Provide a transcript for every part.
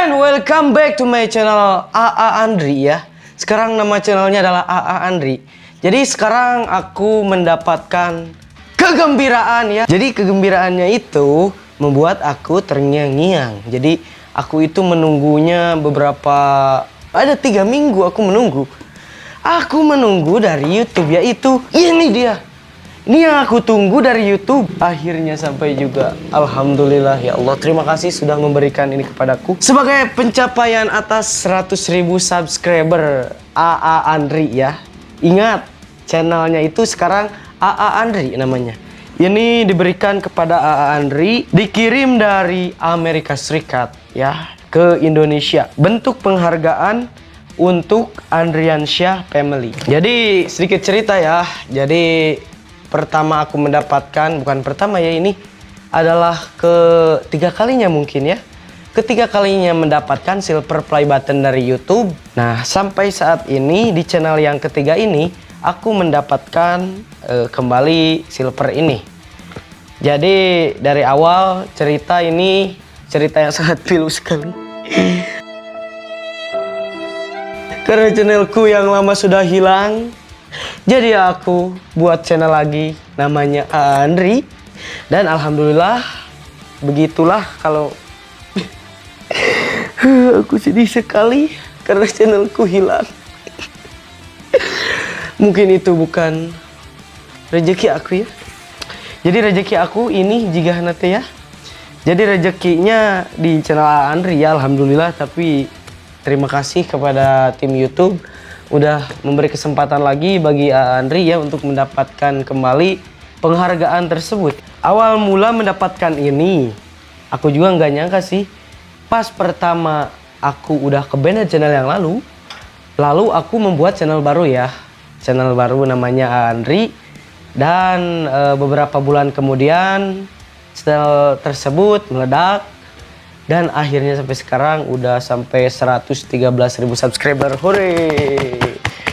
And welcome back to my channel AA Andri ya. Sekarang nama channelnya adalah AA Andri. Jadi sekarang aku mendapatkan kegembiraan ya. Jadi kegembiraannya itu membuat aku terngiang-ngiang. Jadi aku itu menunggunya ada 3 minggu aku menunggu. Aku menunggu dari YouTube, yaitu ini dia. Ini yang aku tunggu dari YouTube. Akhirnya sampai juga. Alhamdulillah ya Allah. Terima kasih sudah memberikan ini kepadaku. Sebagai pencapaian atas 100.000 subscriber AA Andri ya. Ingat, channelnya itu sekarang AA Andri namanya. Ini diberikan kepada AA Andri. Dikirim dari Amerika Serikat ya ke Indonesia. Bentuk penghargaan untuk Andriansyah Family. Jadi sedikit cerita ya. Jadi pertama aku mendapatkan, bukan pertama ya, ini adalah ketiga kalinya mungkin ya. Ketiga kalinya mendapatkan silver play button dari YouTube. Nah, sampai saat ini di channel yang ketiga ini aku mendapatkan kembali silver ini. Jadi dari awal cerita ini cerita yang sangat pilu sekali. Karena channelku yang lama sudah hilang. Jadi aku buat channel lagi namanya Andri. Dan alhamdulillah begitulah kalau aku sedih sekali karena channelku hilang. Mungkin itu bukan rezeki aku ya. Jadi rezeki aku ini jika nanti ya. Jadi rezekinya di channel Andri ya, alhamdulillah. Tapi terima kasih kepada tim YouTube udah memberi kesempatan lagi bagi Andri ya untuk mendapatkan kembali penghargaan tersebut. Awal mula mendapatkan ini, aku juga nggak nyangka sih. Pas pertama aku udah ke banned channel yang lalu aku membuat channel baru ya. Channel baru namanya Andri. Dan beberapa bulan kemudian channel tersebut meledak. Dan akhirnya sampai sekarang udah sampai 113.000 subscriber. Hore!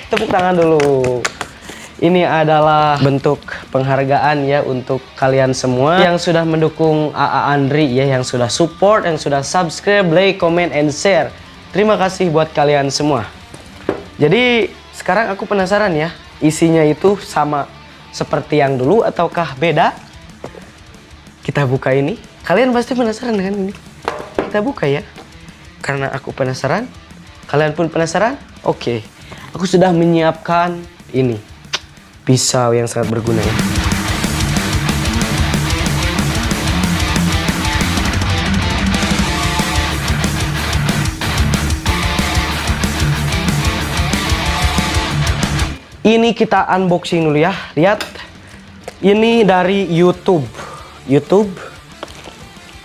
Tepuk tangan dulu. Ini adalah bentuk penghargaan ya untuk kalian semua yang sudah mendukung AA Andri ya, yang sudah support, yang sudah subscribe, like, comment, and share. Terima kasih buat kalian semua. Jadi sekarang aku penasaran ya, isinya itu sama seperti yang dulu ataukah beda? Kita buka ini. Kalian pasti penasaran dengan ini. Kita buka ya, karena aku penasaran, kalian pun penasaran. Oke, aku sudah menyiapkan ini pisau yang sangat berguna ya. Ini kita unboxing dulu ya. Lihat, ini dari YouTube.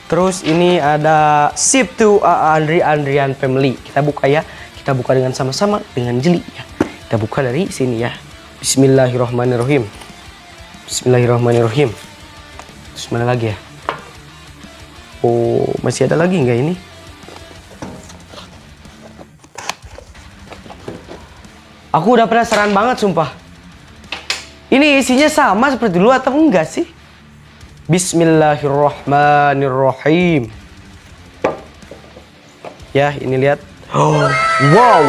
Terus ini ada ship to Andrian Family. Kita buka ya. Kita buka dengan sama-sama dengan jeli ya. Kita buka dari sini ya. Bismillahirrahmanirrahim. Bismillahirrahmanirrahim. Terus mana lagi ya? Oh, masih ada lagi nggak ini? Aku udah penasaran banget sumpah. Ini isinya sama seperti dulu atau enggak sih? Bismillahirrahmanirrahim. Ya, ini lihat. Oh, wow.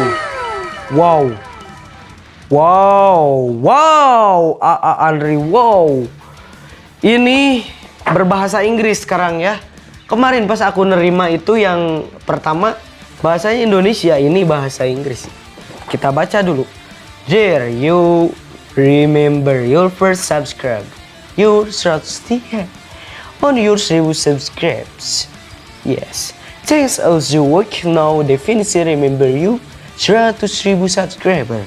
AA Andri, wow. Ini berbahasa Inggris sekarang ya. Kemarin pas aku nerima itu yang pertama bahasanya Indonesia, ini bahasa Inggris. Kita baca dulu. Dear, you remember your first subscribe. Your 100 on your 1000 subscribes. Yes. Thanks also work now definitely remember you 100.000 subscriber.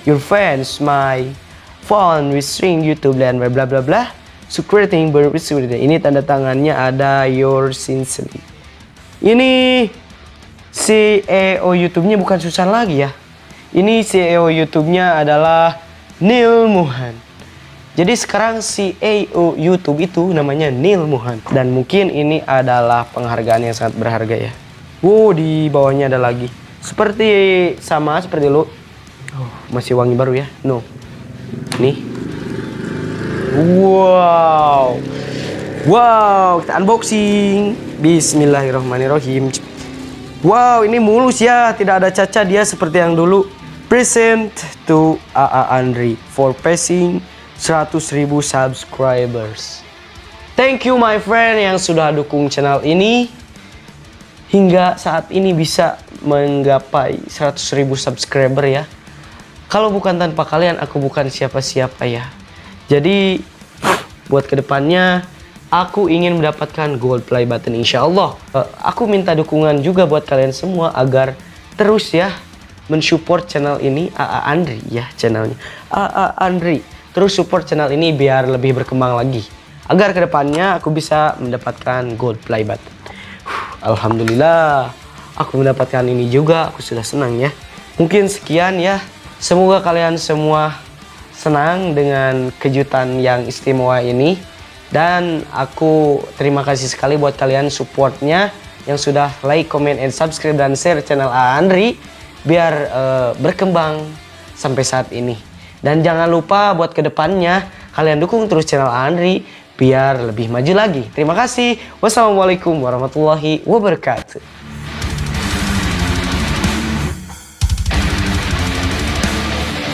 Your fans my phone with string YouTube dan bla bla bla. Secreting bersudah. Ini tanda tangannya ada your sincerely. Ini CEO YouTube-nya bukan Susan lagi ya. Ini CEO YouTube-nya adalah Neil Mohan. Jadi sekarang CEO YouTube itu namanya Neil Mohan. Dan mungkin ini adalah penghargaan yang sangat berharga ya. Wow, di bawahnya ada lagi. Sama seperti lo. Oh, masih wangi baru ya. No. Nih. Wow, kita unboxing. Bismillahirrahmanirrahim. Wow, ini mulus ya, tidak ada cacat dia seperti yang dulu. Present to AA Andri for passing 100.000 subscribers. Thank you my friend yang sudah dukung channel ini hingga saat ini bisa menggapai 100.000 subscriber ya. Kalau bukan tanpa kalian, aku bukan siapa-siapa ya. Jadi buat kedepannya aku ingin mendapatkan gold play button insya Allah. Aku minta dukungan juga buat kalian semua agar terus ya mensupport channel ini AA Andri ya channelnya. AA Andri terus support channel ini biar lebih berkembang lagi. Agar kedepannya aku bisa mendapatkan gold play button. Alhamdulillah aku mendapatkan ini juga, aku sudah senang ya. Mungkin sekian ya. Semoga kalian semua senang dengan kejutan yang istimewa ini. Dan aku terima kasih sekali buat kalian supportnya yang sudah like, comment, and subscribe dan share channel AA Andri biar berkembang sampai saat ini. Dan jangan lupa buat kedepannya kalian dukung terus channel AA Andri biar lebih maju lagi. Terima kasih. Wassalamualaikum warahmatullahi wabarakatuh.